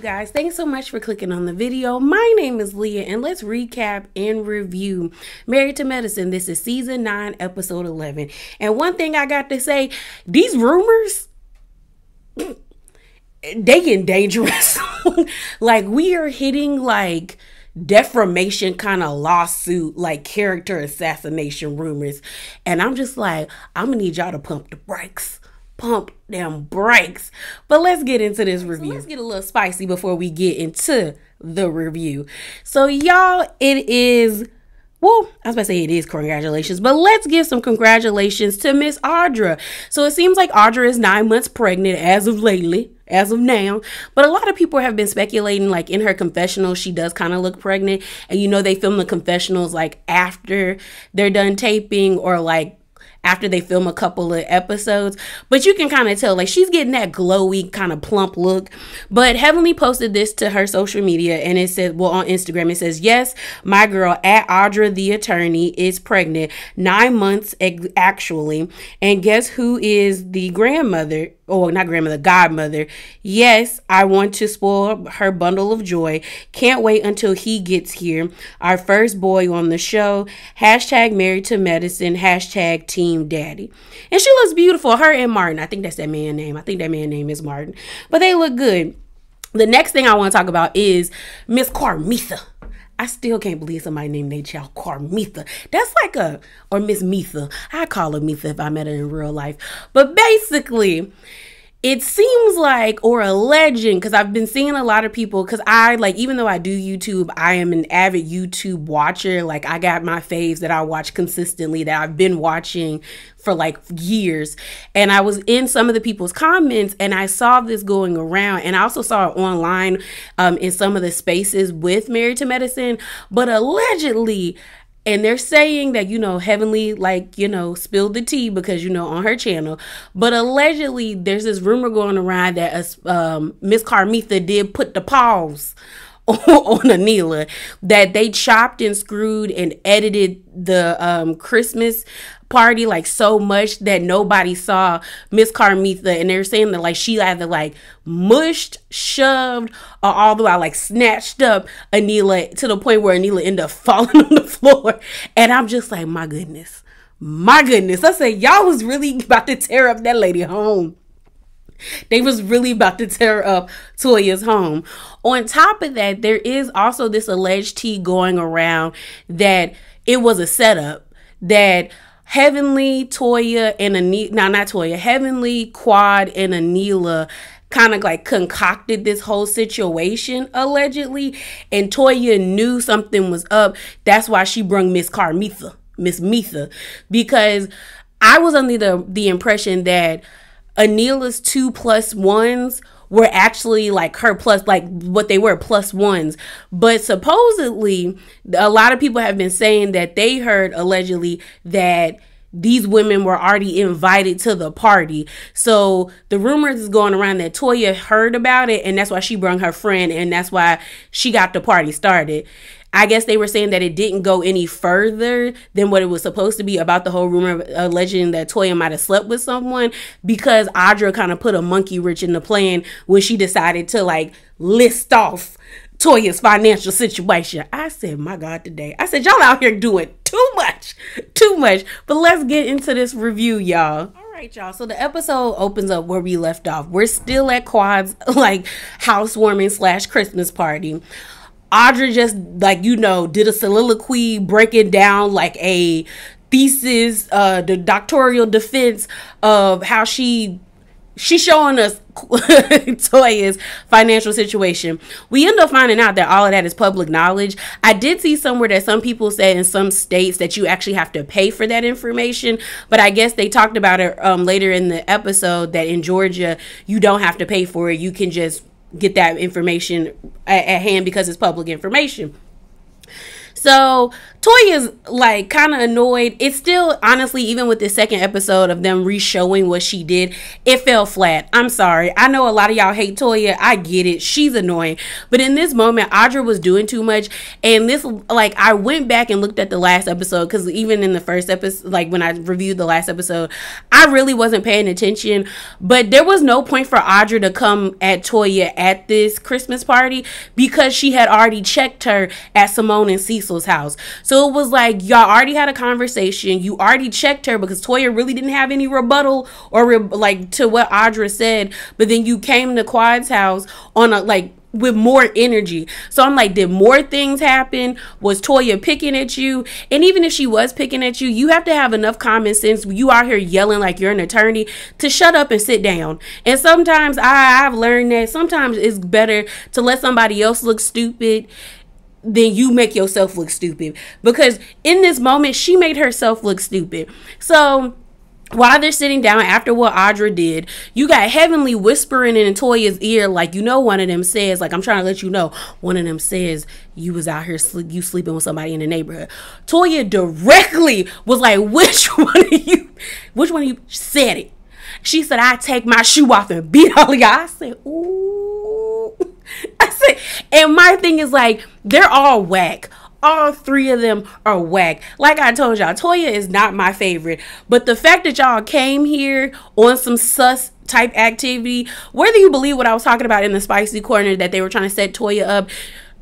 guys, thanks so much for clicking on the video. My name is Leah and let's recap and review Married to Medicine. This is season 9 episode 11. And one thing I got to say, these rumors, they get dangerous. Like, we are hitting like defamation kind of lawsuit, like character assassination rumors, and I'm just like, I'm gonna need y'all to pump the brakes. Pump them brakes. But let's get into this review. So let's get a little spicy before we get into the review. So y'all, it is, well, I was about to say it is congratulations, but let's give some congratulations to Miss Audra. So it seems like Audra is 9 months pregnant as of lately, as of now. But a lot of people have been speculating, like in her confessional, she does kind of look pregnant. And you know, they film the confessionals like after they're done taping or like after they film a couple of episodes, but you can kind of tell like she's getting that glowy kind of plump look. But Heavenly posted this to her social media and it said, well, on Instagram, it says, yes, my girl at Audra the attorney is pregnant, 9 months actually. And guess who is the grandmother? Oh, not grandmother, godmother. Yes, I want to spoil her bundle of joy. Can't wait until he gets here. Our first boy on the show. Hashtag married to medicine. Hashtag team daddy. And she looks beautiful. Her and Martin. I think that's that man's name. I think that man's name is Martin. But they look good. The next thing I want to talk about is Miss Carmitha. I still can't believe somebody named their child Carmitha. That's like or Miss Mitha. I call her Mitha if I met her in real life. But basically, it seems like, or a legend, because I've been seeing a lot of people, because I, like, even though I do YouTube, I am an avid YouTube watcher. Like, I got my faves that I watch consistently, that I've been watching for like years. And I was in some of the people's comments and I saw this going around, and I also saw it online in some of the spaces with Married to Medicine. But allegedly, and they're saying that, you know, Heavenly, like, you know, spilled the tea because, you know, on her channel. But allegedly, there's this rumor going around that Miss Carmitha did put the pause on Anila, that they chopped and screwed and edited the Christmas party like so much that nobody saw Miss Carmitha, and they're saying that like she either like mushed, shoved, or all the way like snatched up Anila to the point where Anila ended up falling on the floor. And I'm just like, my goodness. I said, y'all was really about to tear up that lady home. They was really about to tear up Toya's home. On top of that, there is also this alleged tea going around that it was a setup, that Heavenly, Toya, and Anila, no, not Toya, Heavenly, Quad, and Anila kind of like concocted this whole situation, allegedly. And Toya knew something was up. That's why she brung Miss Carmitha, Miss Mitha, because I was under the impression that Anila's 2+1s were actually like her plus, like what they were +1s. But supposedly, a lot of people have been saying that they heard allegedly that these women were already invited to the party. So the rumors is going around that Toya heard about it, and that's why she brung her friend, and that's why she got the party started. I guess they were saying that it didn't go any further than what it was supposed to be about the whole rumor alleging that Toya might have slept with someone, because Audra kind of put a monkey wrench in the plan when she decided to like list off Toya's financial situation. I said, my God, today. I said, y'all out here doing too much. But let's get into this review, y'all. All right, y'all. So the episode opens up where we left off. We're still at Quad's like housewarming / Christmas party. Audra just, like, you know, did a soliloquy breaking down like a thesis, the doctoral defense of how she's showing us Toya's financial situation. We end up finding out that all of that is public knowledge. I did see somewhere that some people said in some states that you actually have to pay for that information, but I guess they talked about it later in the episode that in Georgia you don't have to pay for it. You can just get that information at hand because it's public information. So Toya's like kind of annoyed. It's still, honestly, even with the second episode of them re-showing what she did, it fell flat. I'm sorry. I know a lot of y'all hate Toya. I get it. She's annoying. But in this moment, Audra was doing too much. And this, like, I went back and looked at the last episode, because even in the first episode, like when I reviewed the last episode, I really wasn't paying attention. But there was no point for Audra to come at Toya at this Christmas party, because she had already checked her at Simone and Cecil's house. So it was like, y'all already had a conversation. You already checked her, because Toya really didn't have any rebuttal or like to what Audra said. But then you came to Quad's house on a like with more energy. So I'm like, did more things happen? Was Toya picking at you? And even if she was picking at you, you have to have enough common sense. You out here yelling like you're an attorney to shut up and sit down. And sometimes I've learned that sometimes it's better to let somebody else look stupid then you make yourself look stupid, because in this moment she made herself look stupid. So while they're sitting down after what Audra did, you got Heavenly whispering in Toya's ear, like, you know, one of them says, like, I'm trying to let you know, one of them says you was out here you sleeping with somebody in the neighborhood. Toya directly was like, which one of you said it? She said, I take my shoe off and beat all y'all. I said, ooh. I said, and my thing is like, they're all whack. All three of them are whack. Like I told y'all, Toya is not my favorite. But the fact that y'all came here on some sus type activity, whether you believe what I was talking about in the spicy corner, that they were trying to set Toya up,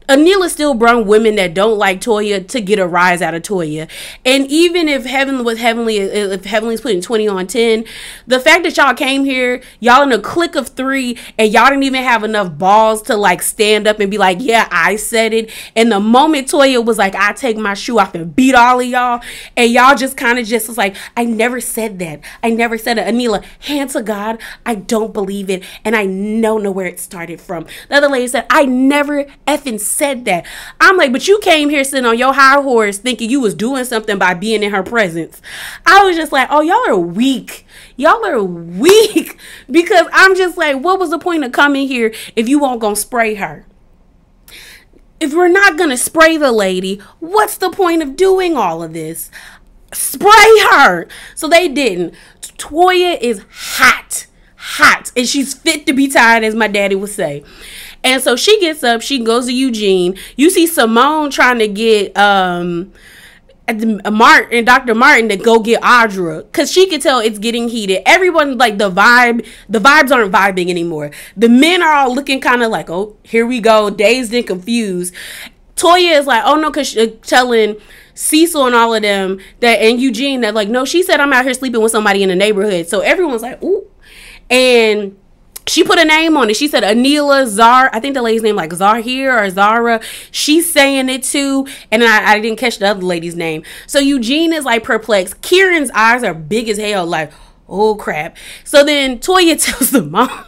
Anila still brung women that don't like Toya to get a rise out of Toya. And even if if Heavenly's putting 20 on 10, the fact that y'all came here, y'all in a clique of 3, and y'all didn't even have enough balls to like stand up and be like, yeah, I said it. And the moment Toya was like, I take my shoe off and beat all of y'all, and y'all just kind of just was like, I never said that. I never said it. Anila, hand to God, I don't believe it. And I don't know where it started from. The other lady said, I never effing said that. I'm like, but you came here sitting on your high horse thinking you was doing something by being in her presence. I was just like, oh, y'all are weak. Y'all are weak. Because I'm just like, what was the point of coming here if you won't gonna spray her? If we're not gonna spray the lady, what's the point of doing all of this? Spray her. So they didn't. Toya is hot. And she's fit to be tied, as my daddy would say. And so she gets up, she goes to Eugene. You see Simone trying to get Martin and Dr. Martin to go get Audra, because she could tell it's getting heated. Everyone, like, the vibes aren't vibing anymore. The men are all looking kind of like, oh, here we go, dazed and confused. Toya is like, oh no, because she's telling Cecil and all of them that, and Eugene, that like, no, she said I'm out here sleeping with somebody in the neighborhood. So everyone's like, ooh. And she put a name on it. She said Anila Zar. I think the lady's name like Zahir or Zara. She's saying it too. And I didn't catch the other lady's name. So Eugene is like perplexed. Kieran's eyes are big as hell. Like, oh crap. So then Toya tells the mom.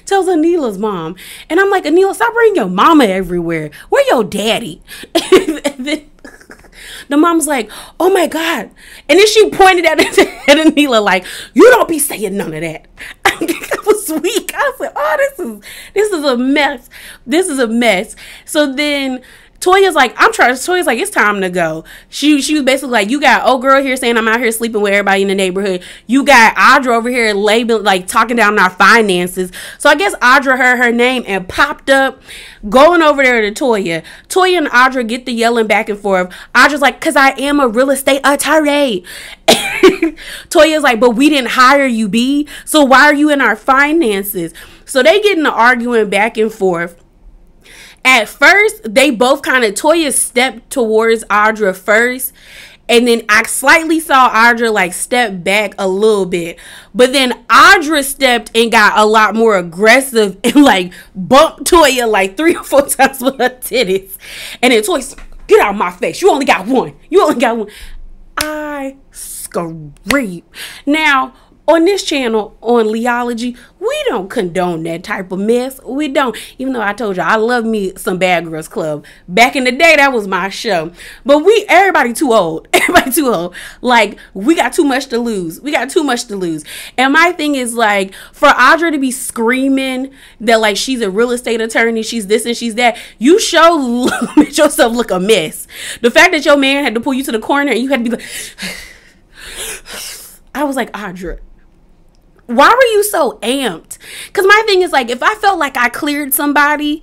Tells Anila's mom. And I'm like, Anila, stop bringing your mama everywhere. Where your daddy? And then the mom's like, oh my God. And then she pointed at Anila like, you don't be saying none of that. I was weak. I was like, oh, this is a mess. This is a mess. So then Toya's like, Toya's like, it's time to go. She was basically like, you got old girl here saying I'm out here sleeping with everybody in the neighborhood. You got Audra over here labeling, like talking down our finances. So I guess Audra heard her name and popped up, going over there to Toya. Toya and Audra get the yelling back and forth. Audra's like, cause I am a real estate attorney. Toya's like, but we didn't hire you, B. So why are you in our finances? So they get in the arguing back and forth. At first, they both kind of, Toya stepped towards Audra first. And then I slightly saw Audra like step back a little bit. But then Audra stepped and got a lot more aggressive and like bumped Toya like 3 or 4 times with her titties. And then Toya said, get out of my face. You only got one. You only got one. I scream. Now, on this channel, on Leology, we don't condone that type of mess. We don't. Even though I told you, I love me some Bad Girls Club. Back in the day, that was my show. But everybody too old. everybody too old. Like, we got too much to lose. We got too much to lose. And my thing is, like, for Audra to be screaming that, like, she's a real estate attorney, she's this and she's that, you made yourself look a mess. The fact that your man had to pull you to the corner and you had to be like, I was like, Audra, why were you so amped? Because my thing is, like, if I felt like I cleared somebody,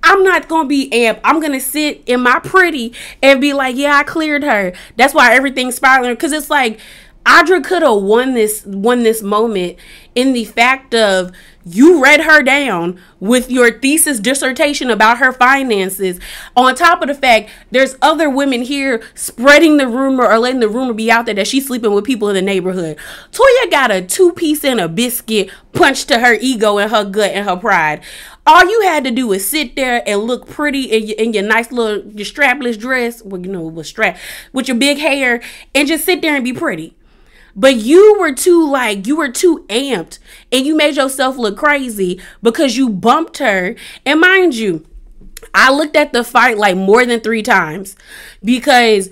I'm not going to be amped. I'm going to sit in my pretty and be like, yeah, I cleared her. That's why everything's spiraling. Because it's like, Audra could have won this moment in the fact of you read her down with your thesis dissertation about her finances. On top of the fact, there's other women here spreading the rumor or letting the rumor be out there that she's sleeping with people in the neighborhood. Toya got a 2-piece and a biscuit punched to her ego and her gut and her pride. All you had to do was sit there and look pretty in your nice little your strapless dress. Well, you know, it was strap with your big hair and just sit there and be pretty. But you were too amped and you made yourself look crazy because you bumped her. And mind you, I looked at the fight like more than 3 times because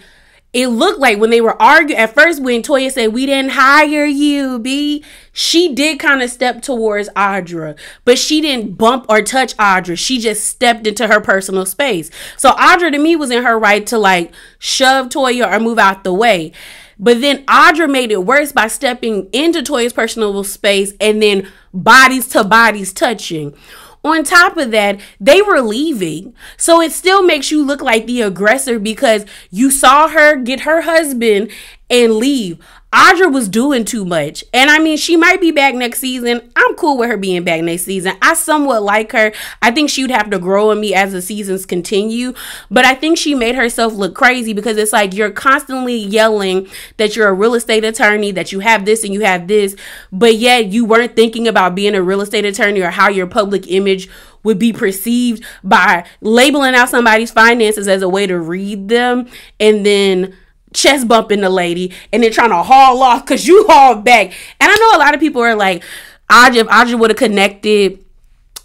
it looked like when they were arguing at first, when Toya said, we didn't hire you, B, she did kind of step towards Audra, but she didn't bump or touch Audra. She just stepped into her personal space. So Audra to me was in her right to like shove Toya or move out the way. But then Audra made it worse by stepping into Toya's personal space and then bodies to bodies touching. On top of that, they were leaving. So it still makes you look like the aggressor because you saw her get her husband and leave. Audra was doing too much. And I mean, she might be back next season. I'm cool with her being back next season. I somewhat like her. I think she would have to grow on me as the seasons continue. But I think she made herself look crazy because it's like you're constantly yelling that you're a real estate attorney, that you have this and you have this. But yet you weren't thinking about being a real estate attorney or how your public image would be perceived by labeling out somebody's finances as a way to read them and then chest bumping the lady and then trying to haul off because you hauled back. And I know a lot of people are like, if Audra would have connected,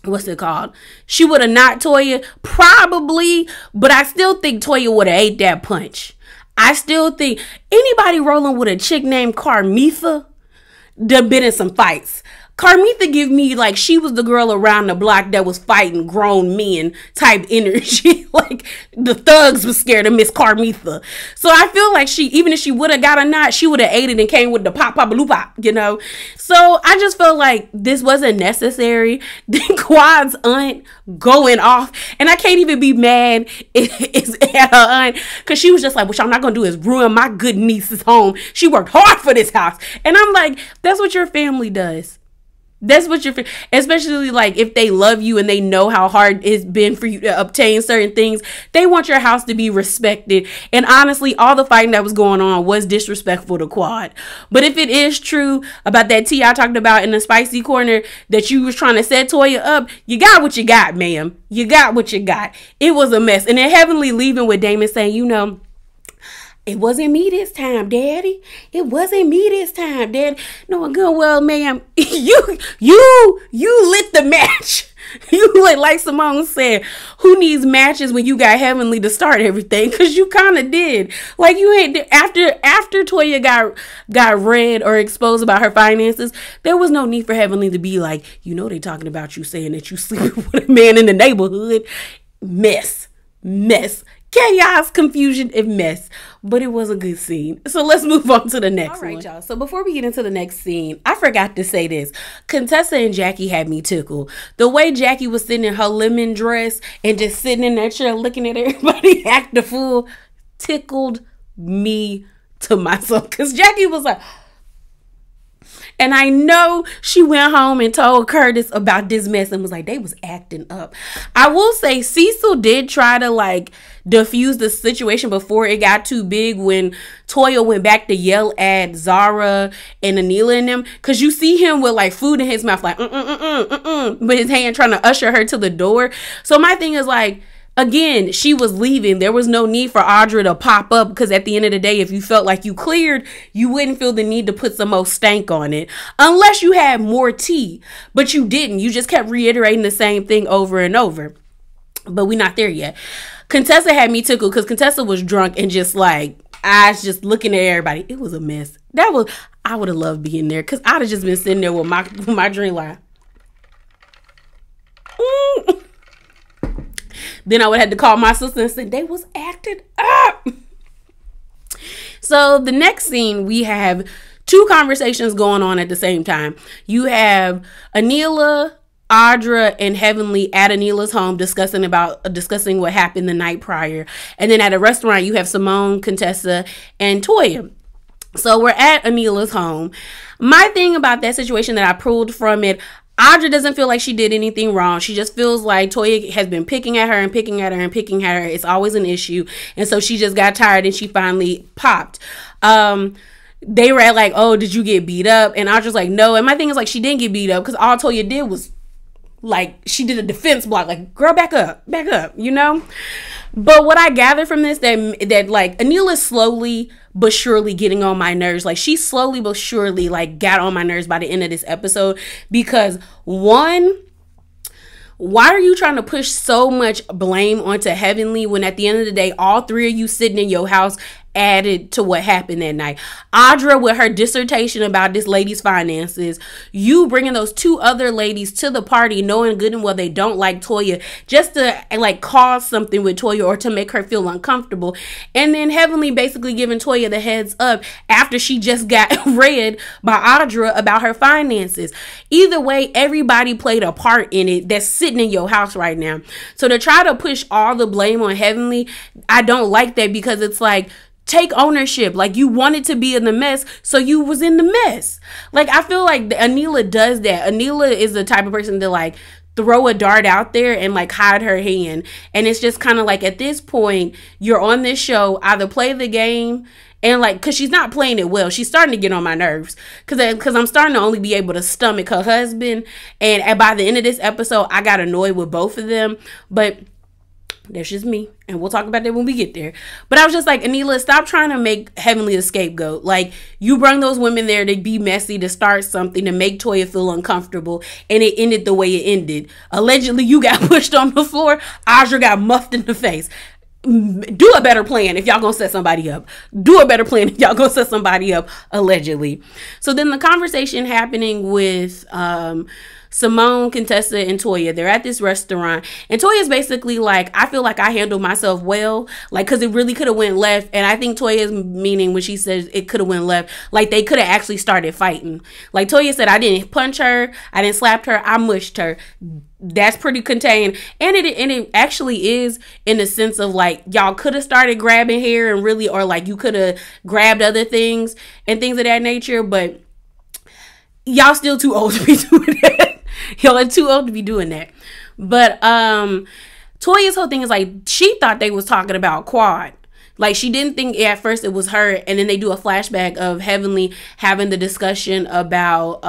what's it called? She would have not Toya, probably, but I still think Toya would have ate that punch. I still think anybody rolling with a chick named Carmitha, they've been in some fights. Carmitha give me like she was the girl around the block that was fighting grown men type energy. Like the thugs was scared of Miss Carmitha. So I feel like she, even if she would have got a knot, she would have ate it and came with the pop pop loop pop, you know. So I just felt like this wasn't necessary. Then Quad's aunt going off, and I can't even be mad at her aunt because she was just like, what y'all not gonna do is ruin my good niece's home. She worked hard for this house, and I'm like, that's what your family does. That's what you're, especially like if they love you and they know how hard it's been for you to obtain certain things, they want your house to be respected. And honestly, all the fighting that was going on was disrespectful to Quad. But if it is true about that tea I talked about in the spicy corner that you was trying to set Toya up, you got what you got, ma'am. You got what you got. It was a mess. And then Heavenly leaving with Damon saying, you know, it wasn't me this time, Daddy. It wasn't me this time, Daddy. No, good, well, ma'am, you lit the match. You lit, like Simone said, who needs matches when you got Heavenly to start everything? Because you kind of did. Like you ain't, after Toya got read or exposed about her finances, there was no need for Heavenly to be like, you know, they talking about you saying that you sleeping with a man in the neighborhood. Mess. Chaos, confusion, and mess. But it was a good scene. So let's move on to the next one. All right, y'all. So before we get into the next scene, I forgot to say this. Contessa and Jackie had me tickled. The way Jackie was sitting in her lemon dress and just sitting in that chair looking at everybody act the fool tickled me to myself. Because Jackie was like... And I know she went home and told Curtis about this mess and was like, they was acting up. I will say Cecil did try to like diffuse the situation before it got too big when Toya went back to yell at Zara and Anila and them. Because you see him with like food in his mouth, like, with his hand trying to usher her to the door. So my thing is like, again, she was leaving. There was no need for Audra to pop up because at the end of the day, if you felt like you cleared, you wouldn't feel the need to put some more stank on it unless you had more tea. But you didn't. You just kept reiterating the same thing over and over. But we're not there yet. Contessa had me tickled because Contessa was drunk and just like eyes just looking at everybody. It was a mess. I would have loved being there because I'd have just been sitting there with my dream line. Then I would have had to call my sister and say they was acting up. So the next scene, we have two conversations going on at the same time. You have Anila, Audra, and Heavenly at Anila's home discussing what happened the night prior. And then at a restaurant, you have Simone, Contessa, and Toya. So we're at Anila's home. My thing about that situation that I pulled from it, Audra doesn't feel like she did anything wrong. She just feels like Toya has been picking at her and picking at her and picking at her. It's always an issue. And so she just got tired and she finally popped. They were like, oh, did you get beat up? And Audra's like, no. And my thing is like, she didn't get beat up because all Toya did was like, she did a defense block. Like, girl, back up, you know? But what I gather from this, that like Anila's slowly but surely getting on my nerves. Like, she slowly but surely like got on my nerves by the end of this episode because one, why are you trying to push so much blame onto Heavenly when at the end of the day, all three of you sitting in your house added to what happened that night? Audra with her dissertation about this lady's finances, you bringing those two other ladies to the party knowing good and well they don't like Toya just to like cause something with Toya or to make her feel uncomfortable, and then Heavenly basically giving Toya the heads up after she just got read by Audra about her finances. Either way, everybody played a part in it that's sitting in your house right now. So to try to push all the blame on Heavenly, I don't like that because it's like, take ownership. Like, you wanted to be in the mess, so you was in the mess. Like, I feel like Anila does that. Anila is the type of person to like throw a dart out there and like hide her hand. And it's just kind of like, at this point, you're on this show, either play the game and like, because she's not playing it well. She's starting to get on my nerves because I'm starting to only be able to stomach her husband. And by the end of this episode, I got annoyed with both of them. But that's just me, and we'll talk about that when we get there. But I was just like, Anila, stop trying to make Heavenly a scapegoat. Like, you brought those women there to be messy, to start something, to make Toya feel uncomfortable, and it ended the way it ended. Allegedly, you got pushed on the floor. Audra got muffed in the face. Do a better plan if y'all gonna set somebody up. Do a better plan if y'all gonna set somebody up, allegedly. So then the conversation happening with Simone, Contessa, and Toya, they're at this restaurant, and Toya's basically like, I feel like I handled myself well, like, because it really could have went left. And I think Toya's meaning when she says it could have went left, like they could have actually started fighting. Like Toya said, I didn't punch her, I didn't slap her, I mushed her. That's pretty contained. And it actually is, in the sense of like, y'all could have started grabbing hair and really, or like you could have grabbed other things and things of that nature, but y'all still too old to be doing that. Y'all are too old to be doing that. But Toya's whole thing is like, she thought they was talking about Quad. Like, she didn't think at first it was her, and then they do a flashback of Heavenly having the discussion about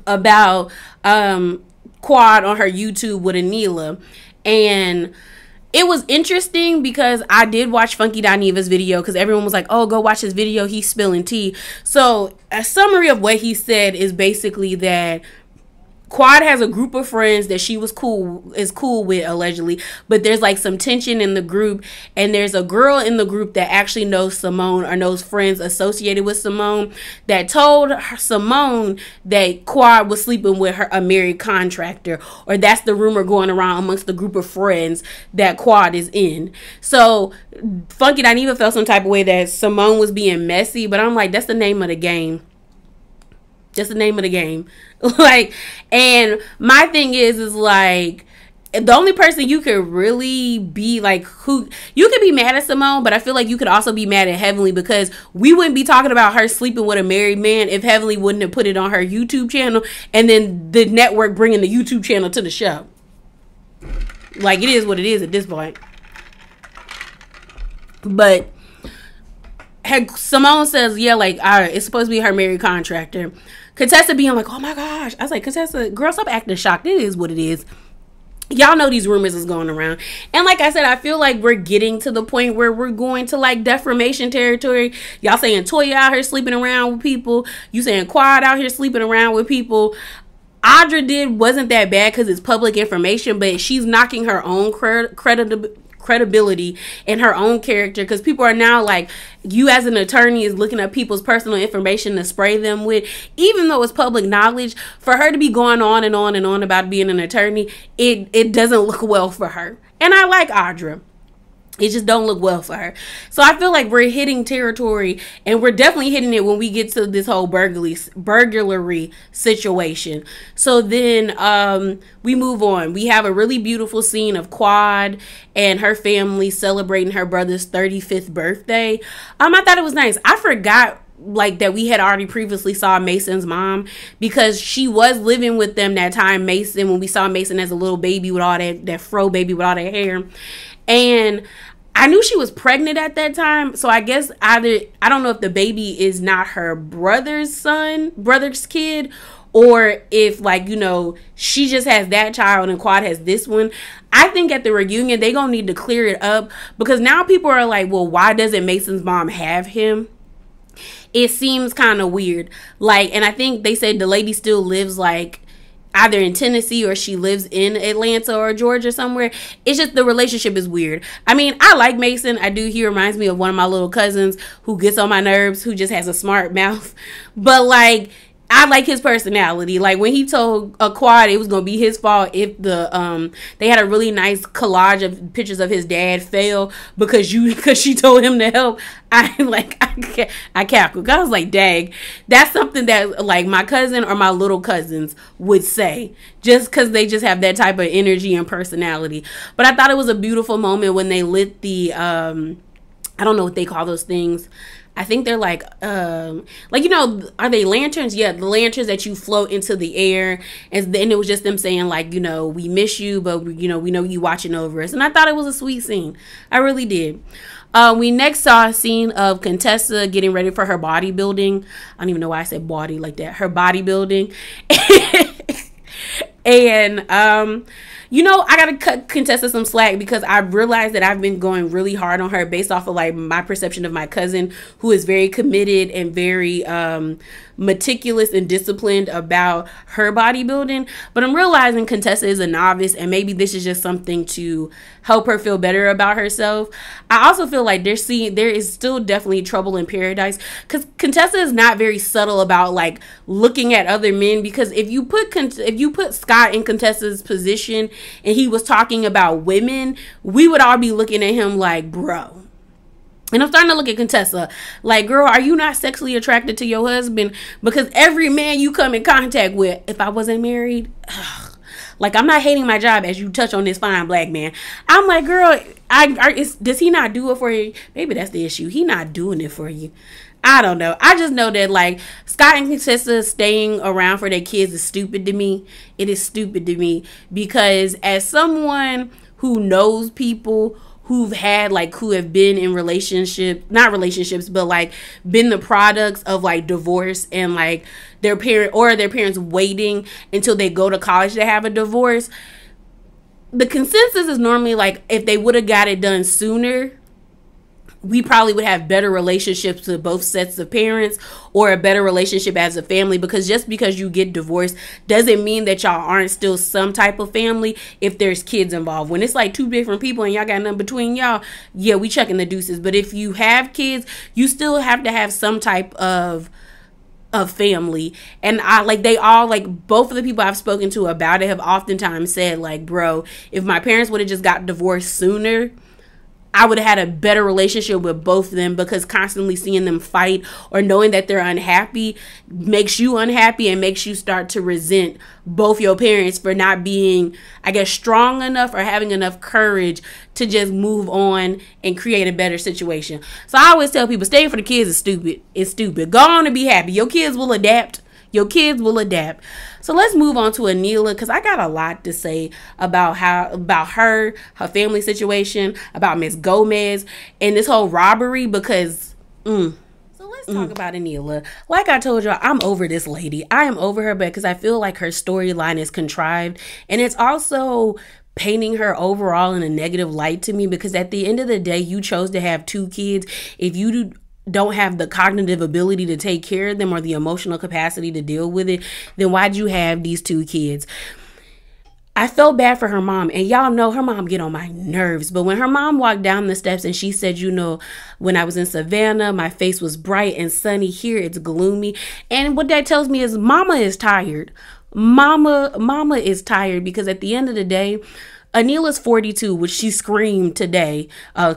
about Quad on her YouTube with Anila. And it was interesting because I did watch Funky Dineva's video because everyone was like, oh, go watch his video, he's spilling tea. So a summary of what he said is basically that Quad has a group of friends that she is cool with, allegedly, but there's like some tension in the group, and there's a girl in the group that actually knows Simone or knows friends associated with Simone that told Simone that Quad was sleeping with a married contractor, or that's the rumor going around amongst the group of friends that Quad is in. So Funky Dineva felt some type of way that Simone was being messy, but I'm like, that's the name of the game. Just the name of the game. Like, and my thing is like, the only person you could really be like, who you could be mad at Simone, but I feel like you could also be mad at Heavenly, because we wouldn't be talking about her sleeping with a married man if Heavenly wouldn't have put it on her YouTube channel and then the network bringing the YouTube channel to the show. Like, it is what it is at this point. But Simone says, yeah, like, it's supposed to be her married contractor. Contessa being like, oh my gosh. I was like, Contessa, girl, stop acting shocked. It is what it is. Y'all know these rumors is going around. And like I said, I feel like we're getting to the point where we're going to like defamation territory. Y'all saying Toya out here sleeping around with people. You saying Quad out here sleeping around with people. Audra wasn't that bad because it's public information, but she's knocking her own credibility in her own character, because people are now like, you as an attorney is looking at people's personal information to spray them with, even though it's public knowledge. For her to be going on and on and on about being an attorney, it doesn't look well for her. And I like Audra. It just don't look well for her. So I feel like we're hitting territory, and we're definitely hitting it when we get to this whole burglary situation. So then we move on. We have a really beautiful scene of Quad and her family celebrating her brother's 35th birthday. I thought it was nice. I forgot like that we had already previously saw Mason's mom, because she was living with them that time, Mason, when we saw Mason as a little baby with all that fro baby with all that hair. And I knew she was pregnant at that time. So I guess either, I don't know if the baby is not her brother's kid, or if, like, you know, she just has that child and Quad has this one. I think at the reunion, they gonna need to clear it up, because now people are like, well, why doesn't Mason's mom have him? It seems kind of weird. Like, and I think they said the lady still lives like either in Tennessee or she lives in Atlanta or Georgia somewhere. It's just the relationship is weird. I mean, I like Mason. I do. He reminds me of one of my little cousins who gets on my nerves, who just has a smart mouth. But like, I like his personality. Like when he told Quad it was gonna be his fault if they had a really nice collage of pictures of his dad fail because she told him to help. I cackled. I was like, dang, that's something that like my cousin or my little cousins would say, just because they just have that type of energy and personality. But I thought it was a beautiful moment when they lit the I don't know what they call those things. I think they're like, you know, are they lanterns? Yeah, the lanterns that you float into the air. And then it was just them saying, like, you know, we miss you, but, you know, we know you watching over us. And I thought it was a sweet scene. I really did. We next saw a scene of Contessa getting ready for her bodybuilding. I don't even know why I said body like that. Her bodybuilding. And, you know, I gotta cut Contessa some slack, because I realized that I've been going really hard on her based off of like my perception of my cousin, who is very committed and very meticulous and disciplined about her bodybuilding. But I'm realizing Contessa is a novice, and maybe this is just something to help her feel better about herself. I also feel like there is still definitely trouble in paradise, because Contessa is not very subtle about like looking at other men. Because if you put Scott in Contessa's position and he was talking about women, we would all be looking at him like, bro. And I'm starting to look at Contessa like, girl, are you not sexually attracted to your husband? Because every man you come in contact with, if I wasn't married, ugh, like, I'm not hating my job as you touch on this fine black man. I'm like, girl, does he not do it for you? Maybe that's the issue. He not doing it for you. I don't know. I just know that, like, Scott and Contessa staying around for their kids is stupid to me. It is stupid to me, because as someone who knows people who have been in not relationships, but like been the products of like divorce, and like their parents waiting until they go to college to have a divorce, the consensus is normally like, if they would have got it done sooner, we probably would have better relationships with both sets of parents, or a better relationship as a family. Because just because you get divorced doesn't mean that y'all aren't still some type of family if there's kids involved. When it's like two different people and y'all got nothing between y'all, yeah, we checking the deuces. But if you have kids, you still have to have some type of family. And both of the people I've spoken to about it have oftentimes said, like, bro, if my parents would have just got divorced sooner, I would have had a better relationship with both of them, because constantly seeing them fight or knowing that they're unhappy makes you unhappy and makes you start to resent both your parents for not being, I guess, strong enough or having enough courage to just move on and create a better situation. So I always tell people, staying for the kids is stupid. It's stupid. Go on and be happy. Your kids will adapt. Your kids will adapt. So let's move on to Anila, because I got a lot to say about her family situation, about Miss Gomez, and this whole robbery, because So let's talk about Anila. Like I told y'all, I'm over this lady. I am over her, because I feel like her storyline is contrived, and it's also painting her overall in a negative light to me, because at the end of the day, you chose to have 2 kids. If you don't have the cognitive ability to take care of them or the emotional capacity to deal with it, then why'd you have these 2 kids? I felt bad for her mom, and y'all know her mom get on my nerves. But when her mom walked down the steps and she said, you know, when I was in Savannah, my face was bright and sunny. Here it's gloomy. And what that tells me is mama is tired. Mama is tired, because at the end of the day, Anila's 42, which she screamed today,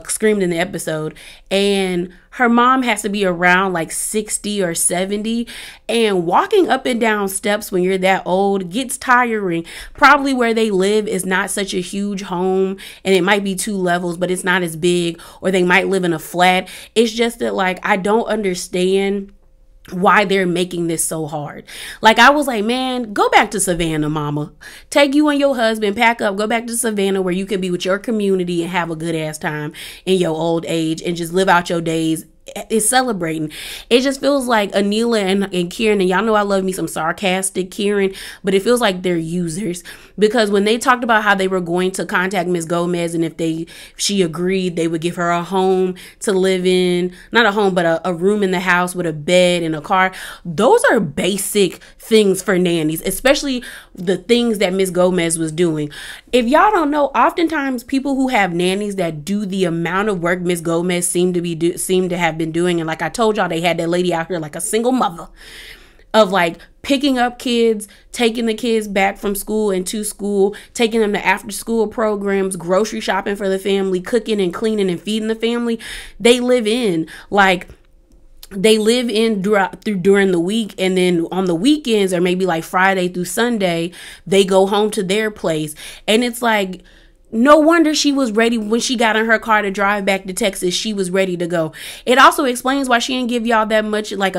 screamed in the episode, and her mom has to be around like 60 or 70, and walking up and down steps when you're that old gets tiring. Probably where they live is not such a huge home, and it might be 2 levels, but it's not as big, or they might live in a flat. It's just that, like, I don't understand why they're making this so hard. Like, I was like, man, go back to Savannah, mama. Take you and your husband, pack up, go back to Savannah where you can be with your community and have a good ass time in your old age and just live out your days. Is celebrating. It just feels like Anila and Kieran, and y'all know I love me some sarcastic Kieran, but it feels like they're users, because when they talked about how they were going to contact Miss Gomez, and if she agreed, they would give her a home to live in, not a home, but a room in the house with a bed and a car. Those are basic things for nannies, especially the things that Miss Gomez was doing. If y'all don't know, oftentimes people who have nannies that do the amount of work Miss Gomez seem to have been doing, and like I told y'all, they had that lady out here like a single mother, of like picking up kids, taking the kids back from school and to school, taking them to after school programs, grocery shopping for the family, cooking and cleaning and feeding the family. They live in during the week, and then on the weekends, or maybe like Friday through Sunday, they go home to their place. And it's like, no wonder she was ready when she got in her car to drive back to Texas. She was ready to go. It also explains why she didn't give y'all that much, like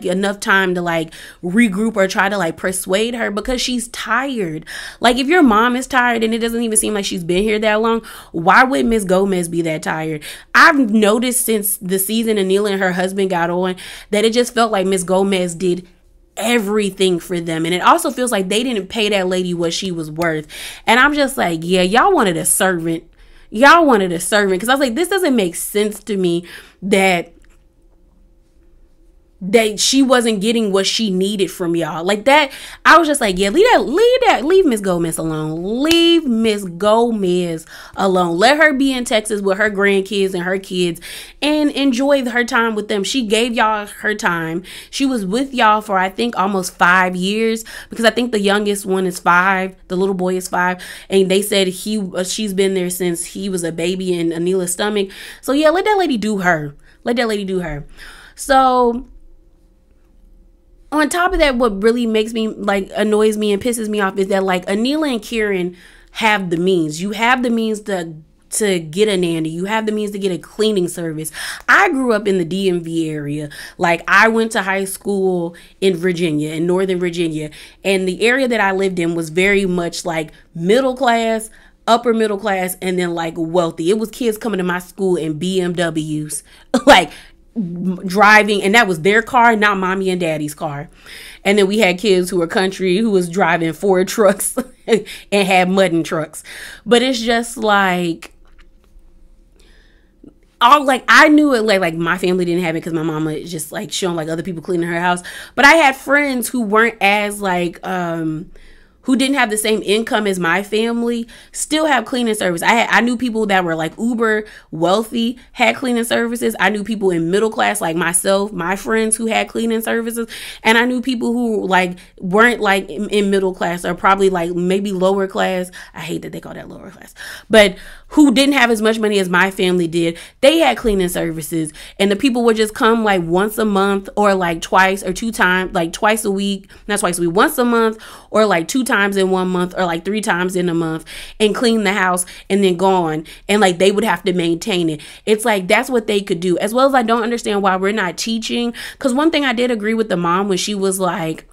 enough time to like regroup or try to like persuade her, because she's tired. Like, if your mom is tired and it doesn't even seem like she's been here that long, why would Miss Gomez be that tired? I've noticed since the season Anila and her husband got on that it just felt like Miss Gomez did everything for them, and it also feels like they didn't pay that lady what she was worth. And I'm just like, yeah, y'all wanted a servant, because I was like, this doesn't make sense to me that she wasn't getting what she needed from y'all. Like that, I was just like, yeah, leave Miss Gomez alone. Leave Miss Gomez alone. Let her be in Texas with her grandkids and her kids and enjoy her time with them. She gave y'all her time. She was with y'all for, I think, almost 5 years, because I think the youngest one is 5. The little boy is 5. And they said she's been there since he was a baby in Anila's stomach. So yeah, let that lady do her. So on top of that, what really makes me, like, annoys me and pisses me off is that, like, Anila and Kieran have the means. You have the means to get a nanny. You have the means to get a cleaning service. I grew up in the DMV area. Like, I went to high school in Virginia, in Northern Virginia. And the area that I lived in was very much like middle class, upper middle class, and then like wealthy. It was kids coming to my school in BMWs. Like, driving, and that was their car, not mommy and daddy's car. And then we had kids who were country, who was driving Ford trucks and had mudding trucks. But it's just like, I knew it, like my family didn't have it because my mama is just like showing like other people cleaning her house. But I had friends who weren't as like who didn't have the same income as my family, still have cleaning service. I knew people that were like uber wealthy, had cleaning services. I knew people in middle class like myself, my friends, who had cleaning services. And I knew people who like weren't like in middle class, or probably like maybe lower class. I hate that they call that lower class, but who didn't have as much money as my family did. They had cleaning services, and the people would just come like once a month, or like twice or 2 times, like twice a week, not twice a week, once a month, or like 2 times in 1 month, or like 3 times in a month, and clean the house and then gone. And like they would have to maintain it. It's like, that's what they could do. As well as I don't understand why we're not teaching, because one thing I did agree with the mom when she was like,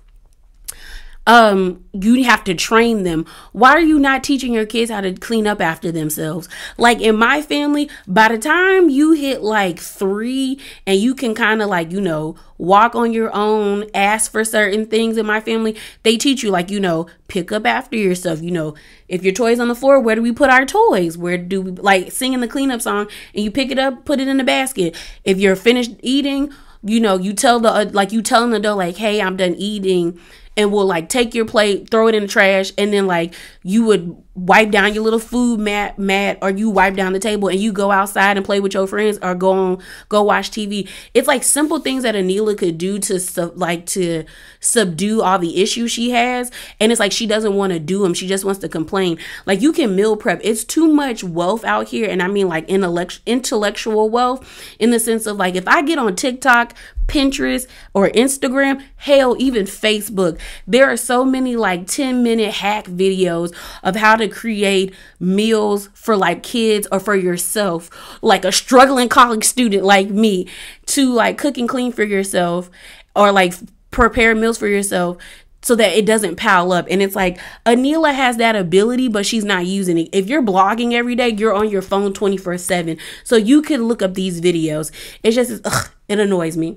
you have to train them. Why are you not teaching your kids how to clean up after themselves? Like in my family, by the time you hit like 3 and you can kind of like, you know, walk on your own, ask for certain things, in my family, they teach you like, you know, pick up after yourself. You know, if your toys on the floor, where do we put our toys? Where do we, like, singing the cleanup song, and you pick it up, put it in the basket. If you're finished eating, you know, you tell the, like, you tell an adult like, hey, I'm done eating, and will like take your plate, throw it in the trash, and then like you would wipe down your little food mat, or you wipe down the table and you go outside and play with your friends, or go watch TV. It's like simple things that Anila could do to subdue all the issues she has, and it's like she doesn't want to do them. She just wants to complain. Like, you can meal prep. It's too much wealth out here, and I mean like intellectual wealth, in the sense of like, if I get on TikTok, Pinterest, or Instagram, hell, even Facebook, there are so many like 10-minute hack videos of how to create meals for like kids or for yourself, like a struggling college student like me, to like cook and clean for yourself, or like prepare meals for yourself, so that it doesn't pile up. And it's like, Anila has that ability, but she's not using it. If you're blogging every day, you're on your phone 24/7. So you can look up these videos. It's just, it annoys me.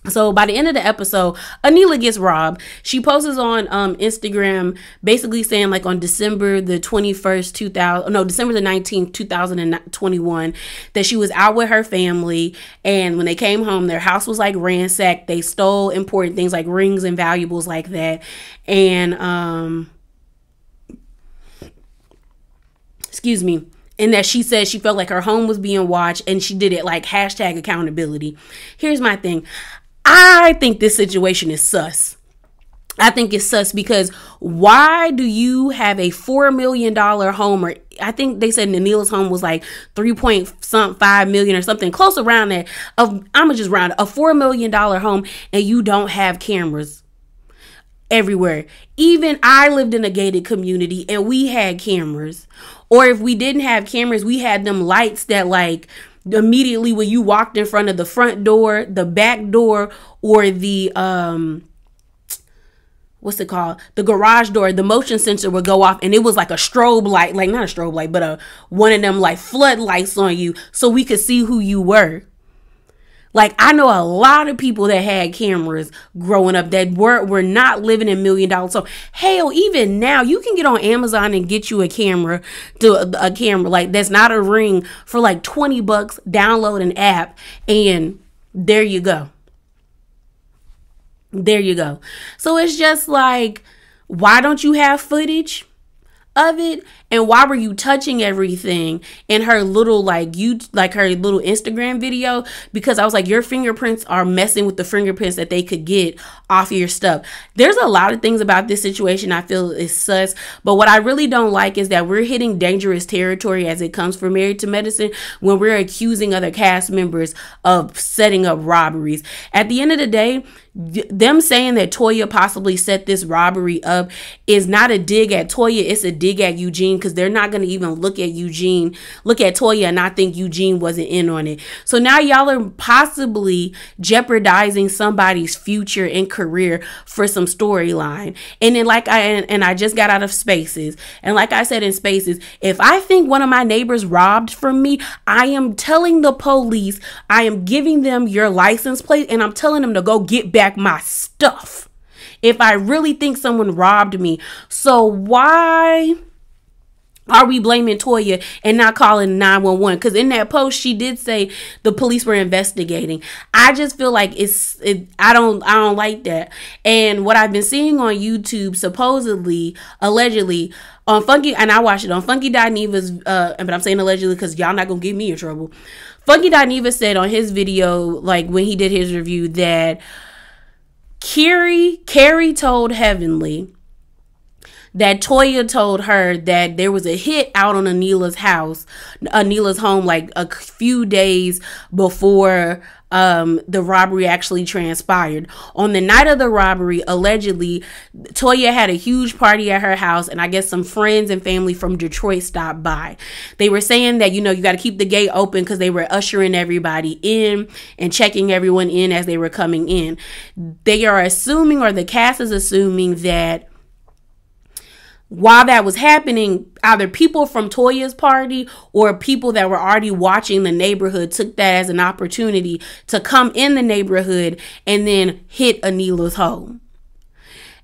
So by the end of the episode, Anila gets robbed. She posts on Instagram basically saying like on December the 19th, 2021, that she was out with her family, and when they came home, their house was like ransacked. They stole important things like rings and valuables like that. And excuse me. And that she said she felt like her home was being watched, and she did it like #accountability. Here's my thing. I think this situation is sus. I think it's sus because why do you have a $4 million home, or I think they said Anila's home was like 3.5 million or something close around that. I'ma just round it, a $4 million home, and you don't have cameras everywhere. Even I lived in a gated community and we had cameras. Or if we didn't have cameras, we had them lights that like immediately when you walked in front of the front door, the back door, or the what's it called, the garage door, the motion sensor would go off, and it was like a strobe light, like not a strobe light, but one of them like floodlights on you, so we could see who you were. Like, I know a lot of people that had cameras growing up that were not living in $1 million. So hell, even now you can get on Amazon and get you a camera, like that's not a Ring, for like $20. Download an app, and there you go. There you go. So it's just like, why don't you have footage of it? And why were you touching everything in her little her little Instagram video? Because I was like, your fingerprints are messing with the fingerprints that they could get off your stuff. There's a lot of things about this situation I feel is sus, but what I really don't like is that we're hitting dangerous territory as it comes for Married to Medicine, when we're accusing other cast members of setting up robberies. At the end of the day, them saying that Toya possibly set this robbery up is not a dig at Toya, it's a dig at Eugene, because they're not going to even look at Toya and not think Eugene wasn't in on it. So now y'all are possibly jeopardizing somebody's future and career for some storyline. And then I just got out of Spaces, and like I said in Spaces, if I think one of my neighbors robbed from me, I am telling the police, I am giving them your license plate, and I'm telling them to go get back my stuff if I really think someone robbed me. So why are we blaming Toya and not calling 911? Because in that post, she did say the police were investigating. I just feel like I don't like that. And what I've been seeing on YouTube, supposedly, allegedly, on Funky, and I watched it on Funky.Neva's, but I'm saying allegedly because y'all not gonna get me in trouble. Funky.Neva said on his video, like when he did his review, that Carrie told Heavenly that Toya told her that there was a hit out on Anila's home, like a few days before the robbery actually transpired. On the night of the robbery, allegedly, Toya had a huge party at her house, and I guess some friends and family from Detroit stopped by. They were saying that, you got to keep the gate open because they were ushering everybody in and checking everyone in as they were coming in. They are assuming, or the cast is assuming, that while that was happening, either people from Toya's party or people that were already watching the neighborhood took that as an opportunity to come in the neighborhood and then hit Anila's home.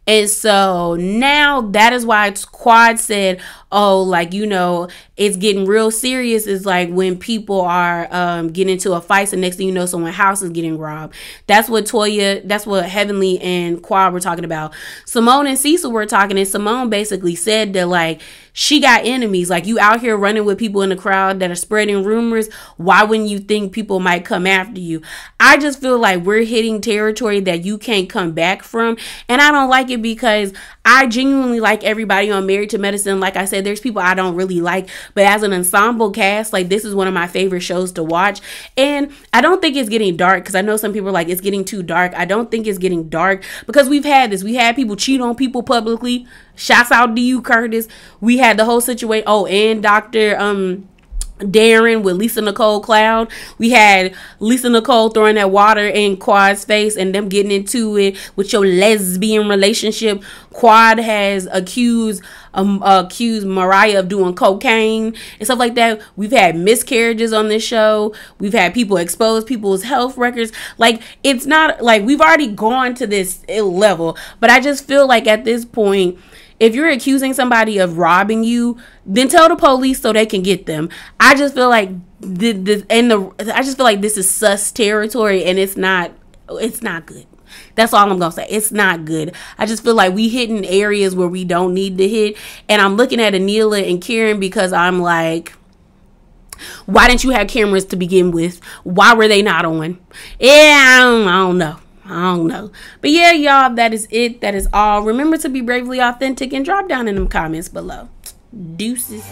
And so now that is why Quad said, oh, like, you know, it's getting real serious is like when people are getting into a fight, and next thing you know, someone's house is getting robbed. That's what Heavenly and Quad were talking about. Simone and Cecil were talking, and Simone basically said that, like, she got enemies. Like, you out here running with people in the crowd that are spreading rumors. Why wouldn't you think people might come after you? I just feel like we're hitting territory that you can't come back from. And I don't like it because I genuinely like everybody on Married to Medicine. Like I said, there's people I don't really like. But as an ensemble cast, like, this is one of my favorite shows to watch. And I don't think it's getting dark, because I know some people are like, it's getting too dark. I don't think it's getting dark, because we've had this. We had people cheat on people publicly. Shouts out to you, Curtis. We had the whole situation. Oh, and Dr. Darren with Lisa Nicole Cloud. We had Lisa Nicole throwing that water in Quad's face and them getting into it with your lesbian relationship. Quad has accused Mariah of doing cocaine and stuff like that. We've had miscarriages on this show. We've had people expose people's health records. Like, it's not like we've already gone to this level, but I just feel like at this point, if you're accusing somebody of robbing you, then tell the police so they can get them. I just feel like this is sus territory, and it's not good. That's all I'm gonna say. It's not good. I just feel like we hitting areas where we don't need to hit. And I'm looking at Anila and Karen because I'm like, why didn't you have cameras to begin with? Why were they not on? Yeah, I don't know. But yeah, y'all, that is it. That is all. Remember to be bravely authentic and drop down in them comments below. Deuces.